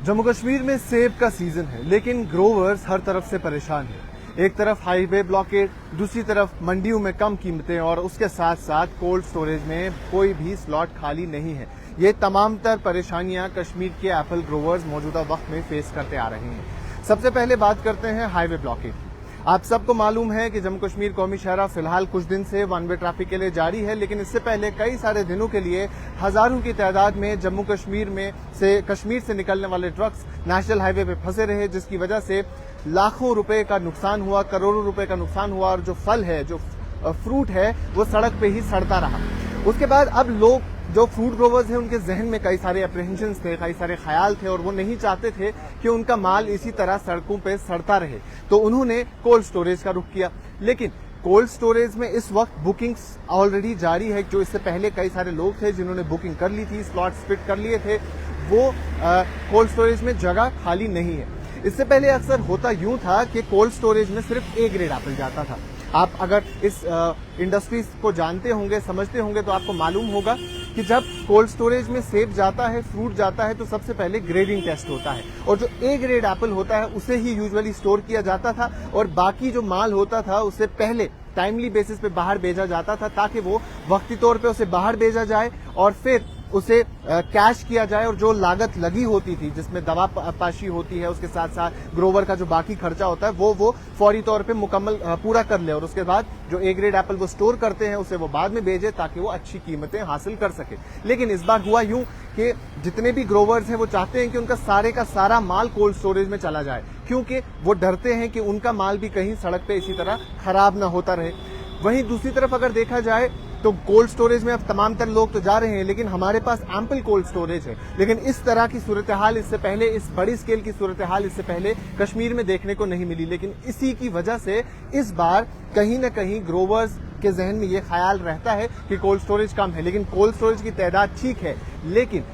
जम्मू कश्मीर में सेब का सीजन है, लेकिन ग्रोवर्स हर तरफ से परेशान हैं। एक तरफ हाईवे ब्लॉकेड, दूसरी तरफ मंडियों में कम कीमतें और उसके साथ साथ कोल्ड स्टोरेज में कोई भी स्लॉट खाली नहीं है। ये तमाम तर परेशानियां कश्मीर के एप्पल ग्रोवर्स मौजूदा वक्त में फेस करते आ रहे हैं। सबसे पहले बात करते हैं हाईवे ब्लॉकेड की। आप सबको मालूम है कि जम्मू कश्मीर कौमी शहरा फिलहाल कुछ दिन से वन वे ट्रैफिक के लिए जारी है, लेकिन इससे पहले कई सारे दिनों के लिए हजारों की तादाद में जम्मू कश्मीर से निकलने वाले ट्रक्स नेशनल हाईवे पे फंसे रहे, जिसकी वजह से लाखों रुपए का नुकसान हुआ, करोड़ों रुपए का नुकसान हुआ और जो फल है, जो फ्रूट है, वो सड़क पे ही सड़ता रहा। उसके बाद अब लोग जो फ्रूट ग्रोवर्स हैं, उनके जहन में कई सारे अप्रीहेंशंस थे, कई सारे ख्याल थे और वो नहीं चाहते थे कि उनका माल इसी तरह सड़कों पे सड़ता रहे, तो उन्होंने कोल्ड स्टोरेज का रुख किया। लेकिन कोल्ड स्टोरेज में इस वक्त बुकिंग्स ऑलरेडी जारी है। जो इससे पहले कई सारे लोग थे जिन्होंने बुकिंग कर ली थी, स्लॉट्स फिट कर लिए थे, वो कोल्ड स्टोरेज में जगह खाली नहीं है। इससे पहले अक्सर होता यूं था कि कोल्ड स्टोरेज में सिर्फ ए ग्रेड एप्पल जाता था। आप अगर इस इंडस्ट्रीज को जानते होंगे, समझते होंगे, तो आपको मालूम होगा कि जब कोल्ड स्टोरेज में सेब जाता है, फ्रूट जाता है, तो सबसे पहले ग्रेडिंग टेस्ट होता है और जो ए ग्रेड एप्पल होता है उसे ही यूजुअली स्टोर किया जाता था और बाकी जो माल होता था उसे पहले टाइमली बेसिस पे बाहर भेजा जाता था, ताकि वो वक्ती तौर पे उसे बाहर भेजा जाए और फिर उसे कैश किया जाए और जो लागत लगी होती थी, जिसमें दवा पाशी होती है, उसके साथ साथ ग्रोवर का जो बाकी खर्चा होता है, वो फौरी तौर पे मुकम्मल पूरा कर ले और उसके बाद जो ए ग्रेड एप्पल वो स्टोर करते हैं उसे वो बाद में भेजे, ताकि वो अच्छी कीमतें हासिल कर सके। लेकिन इस बार हुआ यूं कि जितने भी ग्रोवर्स हैं वो चाहते हैं कि उनका सारे का सारा माल कोल्ड स्टोरेज में चला जाए, क्योंकि वो डरते हैं कि उनका माल भी कहीं सड़क पे इसी तरह खराब ना होता रहे। वहीं दूसरी तरफ अगर देखा जाए तो कोल्ड स्टोरेज में अब तमाम तर लोग तो जा रहे हैं, लेकिन हमारे पास एम्पल कोल्ड स्टोरेज है। लेकिन इस तरह की सूरत हाल इससे पहले, इस बड़ी स्केल की सूरत हाल इससे पहले कश्मीर में देखने को नहीं मिली। लेकिन इसी की वजह से इस बार कहीं न कहीं ग्रोवर्स के जहन में ये ख्याल रहता है कि कोल्ड स्टोरेज कम है, लेकिन कोल्ड स्टोरेज की तादाद ठीक है। लेकिन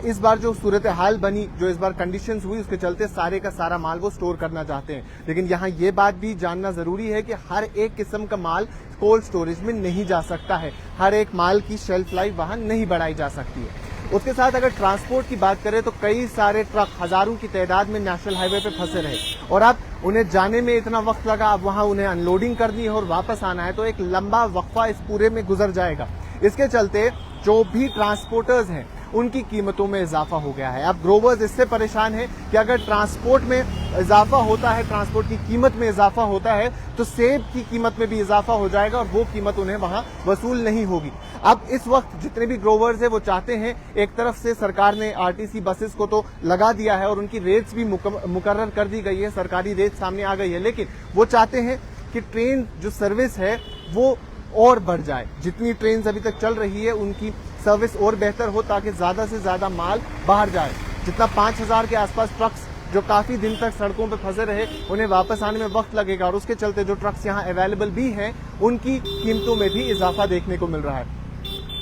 इस बार जो सूरत हाल बनी, जो इस बार कंडीशंस हुई, उसके चलते सारे का सारा माल वो स्टोर करना चाहते हैं। लेकिन यहाँ ये बात भी जानना जरूरी है कि हर एक किस्म का माल कोल्ड स्टोरेज में नहीं जा सकता है, हर एक माल की शेल्फ लाइफ वहां नहीं बढ़ाई जा सकती है। उसके साथ अगर ट्रांसपोर्ट की बात करें तो कई सारे ट्रक हजारों की तादाद में नेशनल हाईवे पे फंसे रहे और अब उन्हें जाने में इतना वक्त लगा, अब वहां उन्हें अनलोडिंग करनी है और वापस आना है, तो एक लंबा वक्फा इस पूरे में गुजर जाएगा। इसके चलते जो भी ट्रांसपोर्टर्स हैं उनकी कीमतों में इजाफा हो गया है। अब ग्रोवर्स इससे परेशान है कि अगर ट्रांसपोर्ट में इजाफा होता है, ट्रांसपोर्ट की कीमत में इजाफा होता है, तो सेब की कीमत में भी इजाफा हो जाएगा और वो कीमत उन्हें वहां वसूल नहीं होगी। अब इस वक्त जितने भी ग्रोवर्स हैं वो चाहते हैं, एक तरफ से सरकार ने आरटीसी बसेस को तो लगा दिया है और उनकी रेट्स भी मुकर्रर कर दी गई है, सरकारी रेट सामने आ गई है, लेकिन वो चाहते हैं कि ट्रेन जो सर्विस है वो और बढ़ जाए। जितनी ट्रेन अभी तक चल रही है उनकी सर्विस और बेहतर हो, ताकि ज्यादा से ज्यादा माल बाहर जाए। जितना 5000 के आसपास ट्रक्स जो काफी दिन तक सड़कों पर फंसे रहे, उन्हें वापस आने में वक्त लगेगा और उसके चलते जो ट्रक्स यहाँ अवेलेबल भी हैं उनकी कीमतों में भी इजाफा देखने को मिल रहा है।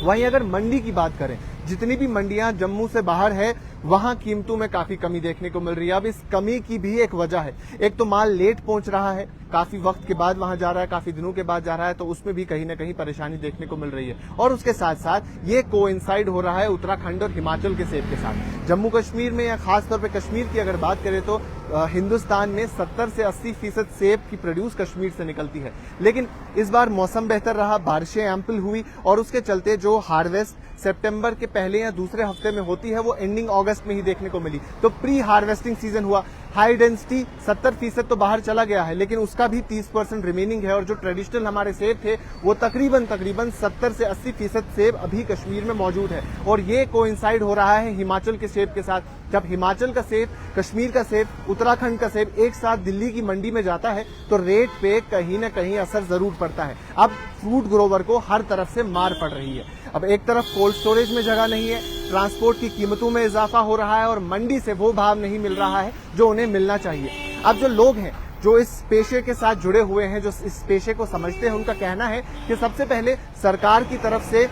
वहीं अगर मंडी की बात करें, जितनी भी मंडियां जम्मू से बाहर है वहां कीमतों में काफी कमी देखने को मिल रही है। अब इस कमी की भी एक वजह है, एक तो माल लेट पहुंच रहा है, काफी वक्त के बाद वहां जा रहा है, काफी दिनों के बाद जा रहा है, तो उसमें भी कहीं ना कहीं परेशानी देखने को मिल रही है। और उसके साथ साथ ये कोइंसाइड हो रहा है उत्तराखंड और हिमाचल के सेब के साथ। जम्मू कश्मीर में या खासतौर पर कश्मीर की अगर बात करें तो हिंदुस्तान में 70 से 80% सेब की प्रोड्यूस कश्मीर से निकलती है। लेकिन इस बार मौसम बेहतर रहा, बारिशें एम्पल हुई और उसके चलते जो हार्वेस्ट सितंबर के पहले या दूसरे हफ्ते में होती है वो एंडिंग अगस्त में ही देखने को मिली। तो प्री हार्वेस्टिंग सीजन हुआ, हाई डेंसिटी 70% तो बाहर चला गया है, लेकिन उसका भी 30% रिमेनिंग है और जो ट्रेडिशनल हमारे सेब थे वो तकरीबन 70 से 80% सेब अभी कश्मीर में मौजूद है। और ये कोइंसाइड हो रहा है हिमाचल के सेब के साथ। जब हिमाचल का सेब, कश्मीर का सेब, उत्तराखंड का सेब एक साथ दिल्ली की मंडी में जाता है तो रेट पे कहीं ना कहीं असर जरूर पड़ता है। अब फ्रूट ग्रोवर को हर तरफ से मार पड़ रही है। अब एक तरफ कोल्ड स्टोरेज में जगह नहीं है, ट्रांसपोर्ट की कीमतों में इजाफा हो रहा है और मंडी से वो भाव नहीं मिल रहा है जो उन्हें मिलना चाहिए। अब जो लोग हैं जो इस पेशे के साथ जुड़े हुए हैं, जो इस पेशे को समझते हैं, उनका कहना है कि सबसे पहले सरकार की तरफ से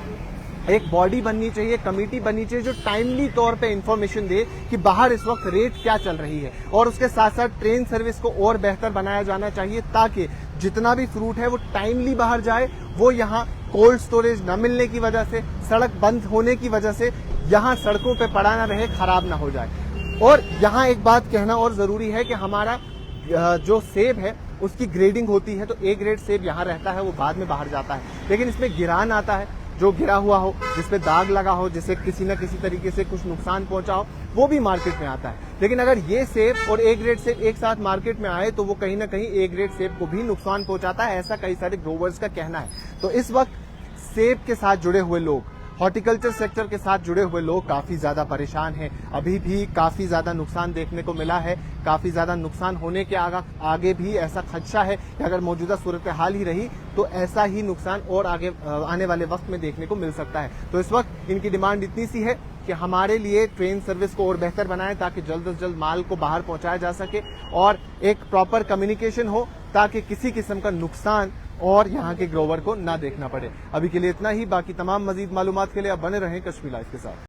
एक बॉडी बननी चाहिए, कमेटी बननी चाहिए जो टाइमली तौर पे इंफॉर्मेशन दे कि बाहर इस वक्त रेट क्या चल रही है। और उसके साथ साथ ट्रेन सर्विस को और बेहतर बनाया जाना चाहिए ताकि जितना भी फ्रूट है वो टाइमली बाहर जाए, वो यहाँ कोल्ड स्टोरेज न मिलने की वजह से, सड़क बंद होने की वजह से यहाँ सड़कों पे पड़ा ना रहे, खराब ना हो जाए। और यहाँ एक बात कहना और जरूरी है कि हमारा जो सेब है उसकी ग्रेडिंग होती है, तो ए ग्रेड सेब यहाँ रहता है, वो बाद में बाहर जाता है। लेकिन इसमें गिरान आता है, जो गिरा हुआ हो, जिसपे दाग लगा हो, जिसे किसी न किसी तरीके से कुछ नुकसान पहुंचा हो, वो भी मार्केट में आता है। लेकिन अगर ये सेब और ए ग्रेड सेब एक साथ मार्केट में आए तो वो कहीं ना कहीं ए ग्रेड सेब को भी नुकसान पहुंचाता है, ऐसा कई सारे ग्रोवर्स का कहना है। तो इस वक्त सेब के साथ जुड़े हुए लोग, हॉर्टिकल्चर सेक्टर के साथ जुड़े हुए लोग काफी ज्यादा परेशान हैं। अभी भी काफी ज्यादा नुकसान देखने को मिला है, काफी ज्यादा नुकसान होने के आगे भी ऐसा खदशा है कि अगर मौजूदा सूरत हाल ही रही तो ऐसा ही नुकसान और आगे आने वाले वक्त में देखने को मिल सकता है। तो इस वक्त इनकी डिमांड इतनी सी है कि हमारे लिए ट्रेन सर्विस को और बेहतर बनाएं ताकि जल्द से जल्द माल को बाहर पहुंचाया जा सके और एक प्रॉपर कम्युनिकेशन हो ताकि किसी किस्म का नुकसान और यहाँ के ग्रोवर को ना देखना पड़े। अभी के लिए इतना ही, बाकी तमाम मजीद मालूमात के लिए आप बने रहें कश्मीर लाइव के साथ।